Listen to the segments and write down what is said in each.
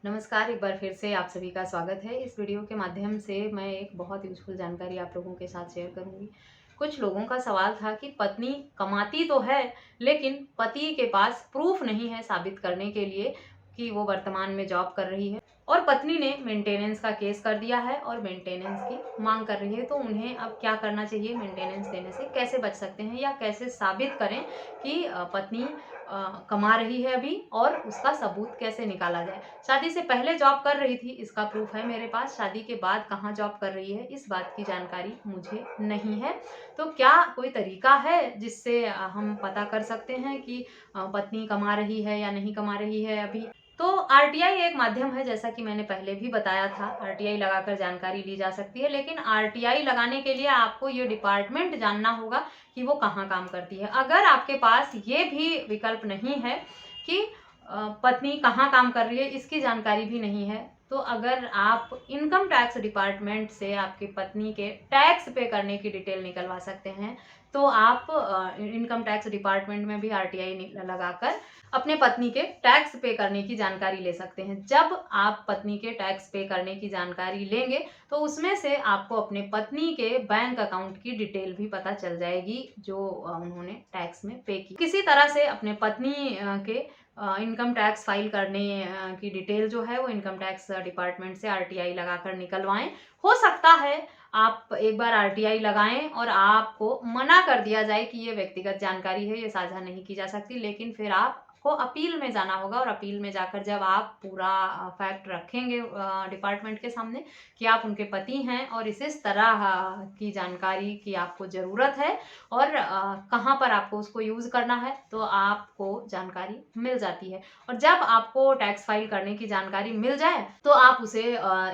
नमस्कार, एक बार फिर से आप सभी का स्वागत है। इस वीडियो के माध्यम से मैं एक बहुत यूज़फुल जानकारी आप लोगों के साथ शेयर करूँगी। कुछ लोगों का सवाल था कि पत्नी कमाती तो है, लेकिन पति के पास प्रूफ़ नहीं है साबित करने के लिए कि वो वर्तमान में जॉब कर रही है और पत्नी ने मेंटेनेंस का केस कर दिया है और मेंटेनेंस की माँग कर रही है। तो उन्हें अब क्या करना चाहिए? मेंटेनेंस देने से कैसे बच सकते हैं या कैसे साबित करें कि पत्नी कमा रही है अभी और उसका सबूत कैसे निकाला जाए? शादी से पहले जॉब कर रही थी, इसका प्रूफ है मेरे पास। शादी के बाद कहाँ जॉब कर रही है, इस बात की जानकारी मुझे नहीं है। तो क्या कोई तरीका है जिससे हम पता कर सकते हैं कि पत्नी कमा रही है या नहीं कमा रही है अभी? तो आरटीआई एक माध्यम है, जैसा कि मैंने पहले भी बताया था। आरटीआई लगाकर जानकारी ली जा सकती है, लेकिन आरटीआई लगाने के लिए आपको ये डिपार्टमेंट जानना होगा कि वो कहाँ काम करती है। अगर आपके पास ये भी विकल्प नहीं है कि पत्नी कहाँ काम कर रही है, इसकी जानकारी भी नहीं है, तो अगर आप इनकम टैक्स डिपार्टमेंट से आपकी पत्नी के टैक्स पे करने की डिटेल निकलवा सकते हैं, तो आप इनकम टैक्स डिपार्टमेंट में भी आरटीआई लगाकर अपने पत्नी के टैक्स पे करने की जानकारी ले सकते हैं। जब आप पत्नी के टैक्स पे करने की जानकारी लेंगे, तो उसमें से आपको अपने पत्नी के बैंक अकाउंट की डिटेल भी पता चल जाएगी, जो उन्होंने टैक्स में पे की। किसी तरह से अपने पत्नी के इनकम टैक्स फाइल करने की डिटेल जो है वो इनकम टैक्स डिपार्टमेंट से आरटीआई लगाकर निकलवाएं। हो सकता है आप एक बार आरटीआई लगाएं और आपको मना कर दिया जाए कि ये व्यक्तिगत जानकारी है, ये साझा नहीं की जा सकती, लेकिन फिर आपको अपील में जाना होगा और अपील में जाकर जब आप पूरा फैक्ट रखेंगे डिपार्टमेंट के सामने कि आप उनके पति हैं और इस तरह की जानकारी की आपको ज़रूरत है और कहाँ पर आपको उसको यूज़ करना है, तो आपको जानकारी मिल जाती है। और जब आपको टैक्स फाइल करने की जानकारी मिल जाए, तो आप उसे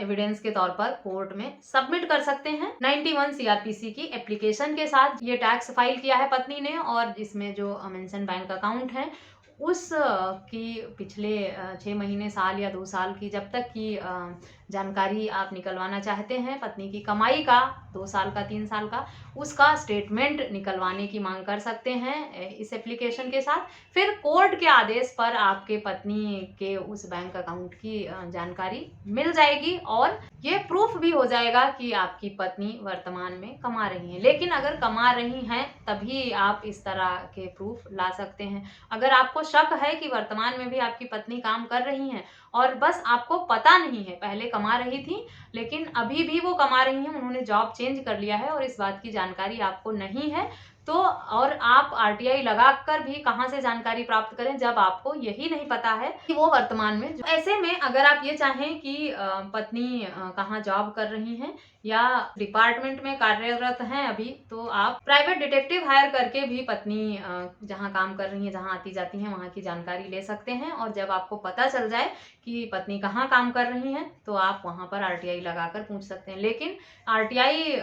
एविडेंस के तौर पर कोर्ट में सबमिट कर सकते हैं। 91 सीआरपीसी की एप्लीकेशन के साथ ये टैक्स फाइल किया है पत्नी ने और इसमें जो मेंशन बैंक अकाउंट है उस की पिछले 6 महीने, साल या 2 साल की जब तक की जानकारी आप निकलवाना चाहते हैं पत्नी की कमाई का, 2 साल का, 3 साल का, उसका स्टेटमेंट निकलवाने की मांग कर सकते हैं इस एप्लीकेशन के साथ। फिर कोर्ट के आदेश पर आपके पत्नी के उस बैंक अकाउंट की जानकारी मिल जाएगी और ये प्रूफ भी हो जाएगा कि आपकी पत्नी वर्तमान में कमा रही हैं। लेकिन अगर कमा रही हैं तभी आप इस तरह के प्रूफ ला सकते हैं। अगर आपको शक है कि वर्तमान में भी आपकी पत्नी काम कर रही हैं और बस आपको पता नहीं है, पहले कमा रही थी लेकिन अभी भी वो कमा रही हैं, उन्होंने जॉब चेंज कर लिया है और इस बात की जानकारी आपको नहीं है, तो और आप आरटीआई लगाकर भी कहाँ से जानकारी प्राप्त करें जब आपको यही नहीं पता है कि वो वर्तमान में। ऐसे में अगर आप ये चाहें कि पत्नी कहाँ जॉब कर रही हैं या डिपार्टमेंट में कार्यरत हैं अभी, तो आप प्राइवेट डिटेक्टिव हायर करके भी पत्नी जहाँ काम कर रही हैं, जहाँ आती जाती हैं, वहाँ की जानकारी ले सकते हैं और जब आपको पता चल जाए कि पत्नी कहाँ काम कर रही हैं, तो आप वहाँ पर आरटीआई लगाकर पूछ सकते हैं। लेकिन आरटीआई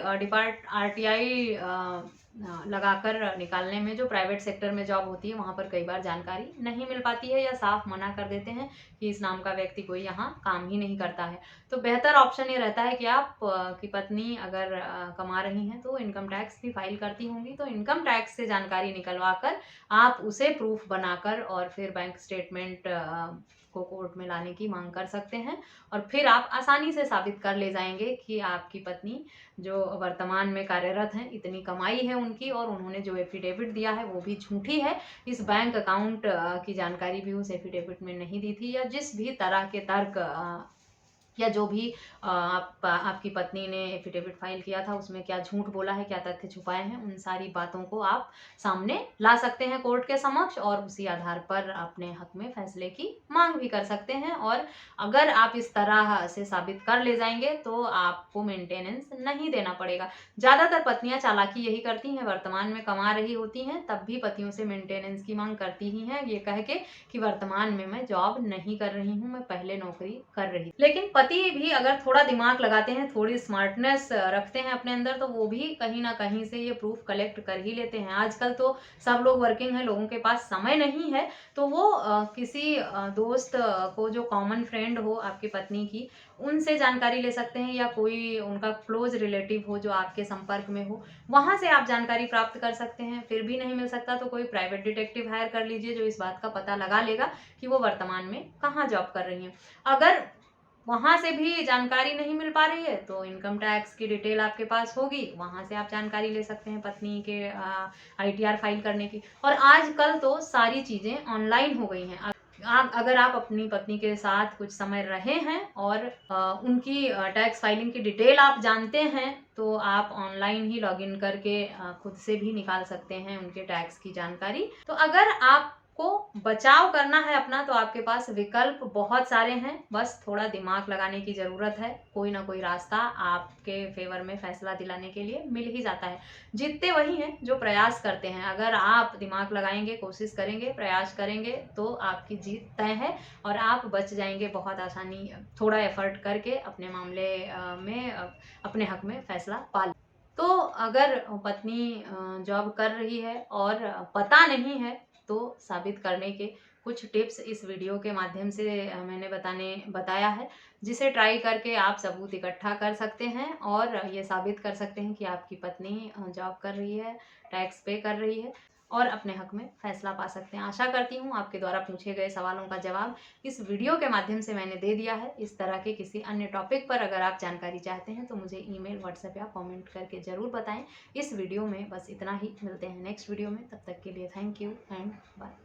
लगाकर निकालने में जो प्राइवेट सेक्टर में जॉब होती है, वहाँ पर कई बार जानकारी नहीं मिल पाती है या साफ मना कर देते हैं कि इस नाम का व्यक्ति कोई यहाँ काम ही नहीं करता है। तो बेहतर ऑप्शन ये रहता है कि आप की पत्नी अगर कमा रही हैं तो इनकम टैक्स भी फाइल करती होंगी, तो इनकम टैक्स से जानकारी निकलवा कर आप उसे प्रूफ बनाकर और फिर बैंक स्टेटमेंट को कोर्ट में लाने की मांग कर सकते हैं और फिर आप आसानी से साबित कर ले जाएंगे कि आपकी पत्नी जो वर्तमान में कार्यरत हैं, इतनी कमाई है उनकी और उन्होंने जो एफिडेविट दिया है वो भी झूठी है। इस बैंक अकाउंट की जानकारी भी उस एफिडेविट में नहीं दी थी या जिस भी तरह के तर्क या जो भी आपकी पत्नी ने एफिडेविट फाइल किया था उसमें क्या झूठ बोला है, क्या तथ्य छुपाए हैं, उन सारी बातों को आप सामने ला सकते हैं कोर्ट के समक्ष और उसी आधार पर अपने हक में फैसले की मांग भी कर सकते हैं। और अगर आप इस तरह से साबित कर ले जाएंगे तो आपको मेंटेनेंस नहीं देना पड़ेगा। ज़्यादातर पत्नियां चालाकी यही करती हैं, वर्तमान में कमा रही होती हैं तब भी पतियों से मेंटेनेंस की मांग करती ही हैं, ये कह के कि वर्तमान में मैं जॉब नहीं कर रही हूँ, मैं पहले नौकरी कर रही। लेकिन पति भी अगर थोड़ा दिमाग लगाते हैं, थोड़ी स्मार्टनेस रखते हैं अपने अंदर, तो वो भी कहीं न कहीं से ये प्रूफ़ कलेक्ट कर ही लेते हैं। आजकल तो सब लोग वर्किंग हैं, लोगों के पास समय नहीं है, तो वो किसी दोस्त को जो कॉमन फ्रेंड हो आपकी पत्नी की, उनसे जानकारी ले सकते हैं, या कोई उनका क्लोज़ रिलेटिव हो जो आपके संपर्क में हो, वहाँ से आप जानकारी प्राप्त कर सकते हैं। फिर भी नहीं मिल सकता तो कोई प्राइवेट डिटेक्टिव हायर कर लीजिए, जो इस बात का पता लगा लेगा कि वो वर्तमान में कहाँ जॉब कर रही हैं। अगर वहाँ से भी जानकारी नहीं मिल पा रही है, तो इनकम टैक्स की डिटेल आपके पास होगी, वहाँ से आप जानकारी ले सकते हैं पत्नी के आईटीआर फाइल करने की। और आजकल तो सारी चीज़ें ऑनलाइन हो गई हैं। अगर आप अपनी पत्नी के साथ कुछ समय रहे हैं और उनकी टैक्स फाइलिंग की डिटेल आप जानते हैं, तो आप ऑनलाइन ही लॉगिन करके खुद से भी निकाल सकते हैं उनके टैक्स की जानकारी। तो अगर आपको बचाव करना है अपना, तो आपके पास विकल्प बहुत सारे हैं, बस थोड़ा दिमाग लगाने की ज़रूरत है। कोई ना कोई रास्ता आपके फेवर में फैसला दिलाने के लिए मिल ही जाता है। जीतते वही हैं जो प्रयास करते हैं। अगर आप दिमाग लगाएंगे, कोशिश करेंगे, प्रयास करेंगे, तो आपकी जीत तय है और आप बच जाएंगे बहुत आसानी, थोड़ा एफर्ट करके अपने मामले में अपने हक में फैसला पा। तो अगर पत्नी जॉब कर रही है और पता नहीं है, तो साबित करने के कुछ टिप्स इस वीडियो के माध्यम से मैंने बताया है, जिसे ट्राई करके आप सबूत इकट्ठा कर सकते हैं और ये साबित कर सकते हैं कि आपकी पत्नी जॉब कर रही है, टैक्स पे कर रही है और अपने हक में फैसला पा सकते हैं। आशा करती हूँ आपके द्वारा पूछे गए सवालों का जवाब इस वीडियो के माध्यम से मैंने दे दिया है। इस तरह के किसी अन्य टॉपिक पर अगर आप जानकारी चाहते हैं, तो मुझे ईमेल, व्हाट्सएप या कमेंट करके ज़रूर बताएं। इस वीडियो में बस इतना ही, मिलते हैं नेक्स्ट वीडियो में। तब तक के लिए थैंक यू एंड बाय।